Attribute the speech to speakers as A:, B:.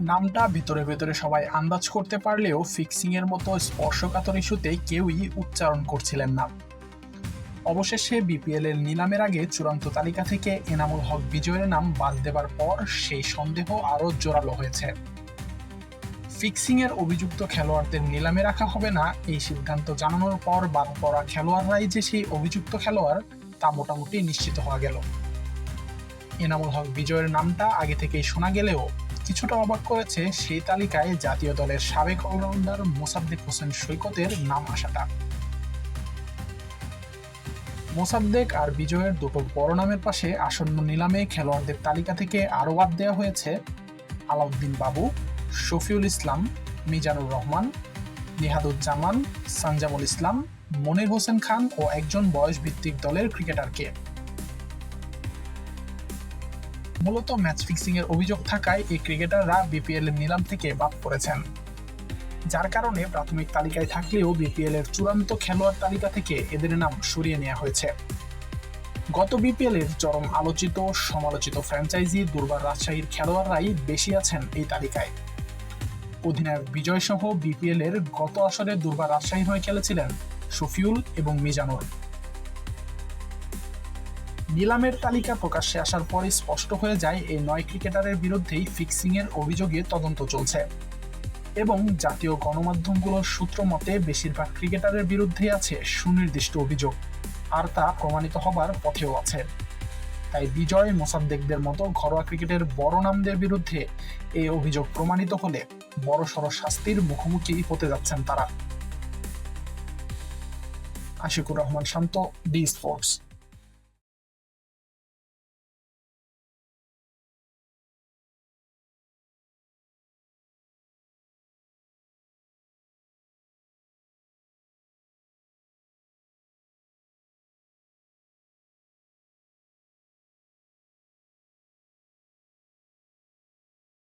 A: নামটা ভেতরে ভেতরে সবাই আন্দাজ করতে পারলেও ফিক্সিং এর মতো স্পর্শকাতর ইস্যুতে কেউই উচ্চারণ করছিলেন না। অবশেষে বিপিএল এর নিলামের আগে চূড়ান্ত তালিকা থেকে এনামুল হক বিজয়ের নাম বাদ দেবার পর সেই সন্দেহ আরও জোরালো হয়েছে। ফিক্সিং এর অভিযুক্ত খেলোয়াড়দের নিলামে রাখা হবে না এই সিদ্ধান্ত জানানোর পর বাদ পড়া খেলোয়াড়রাই যে সেই অভিযুক্ত খেলোয়াড় তা মোটামুটি নিশ্চিত হওয়া গেল। এনামুল হক বিজয়ের নামটা আগে থেকেই শোনা গেলেও কিছুটা অবাক করেছে সেই তালিকায় জাতীয় দলের সাবেক অলরাউন্ডার মোসাদ্দেক হোসেন সৈকতের নাম আসাটা। মোসাদ্দেক আর বিজয়ের দুটো বড় নামের পাশে আসন্ন নিলামে খেলোয়াড়দের তালিকা থেকে আরও বাদ দেওয়া হয়েছে আলাউদ্দিন বাবু, শফিউল ইসলাম, মিজানুর রহমান, নিহাদুজ্জামান, সানজামুল ইসলাম, মনির হোসেন খান ও একজন বয়সভিত্তিক দলের ক্রিকেটারকে। মূলত ম্যাচ ফিক্সিং এর অভিযোগ থাকায় এই ক্রিকেটাররা বিপিএল এর নিলাম থেকে বাদ পড়েছেন, যার কারণে প্রাথমিক তালিকায় থাকলেও বিপিএল এর চূড়ান্ত খেলোয়াড় তালিকা থেকে এদের নাম সরিয়ে নেওয়া হয়েছে। গত বিপিএল এর চরম আলোচিত সমালোচিত ফ্র্যাঞ্চাইজি দুর্বার রাজশাহীর খেলোয়াড়রাই বেশি আছেন এই তালিকায়। অধিনায়ক বিজয় সহ বিপিএল এর গত আসরে দুর্বার রাজশাহীর হয়ে খেলেছিলেন শফিউল এবং মিজানুর। নিলামের তালিকা প্রকাশ্যে আসার পরে স্পষ্ট হয়ে যায় এই ৯ ক্রিকেটারের বিরুদ্ধেই ফিক্সিং এর অভিযোগে তদন্ত চলছে এবং জাতীয় গণমাধ্যমগুলোর সূত্র মতে বেশিরভাগ ক্রিকেটারের বিরুদ্ধে আছে সুনির্দিষ্ট অভিযোগ, আর তা প্রমাণিত হবার পথেও আছে। তাই বিজয়, মোসাদ্দেকদের মতো ঘরোয়া ক্রিকেটের বড় নামদের বিরুদ্ধে এই অভিযোগ প্রমাণিত হলে বড়সড় শাস্তির মুখোমুখি হতে যাচ্ছেন তারা। আশিকুর রহমান শান্ত, ডি স্পোর্টস।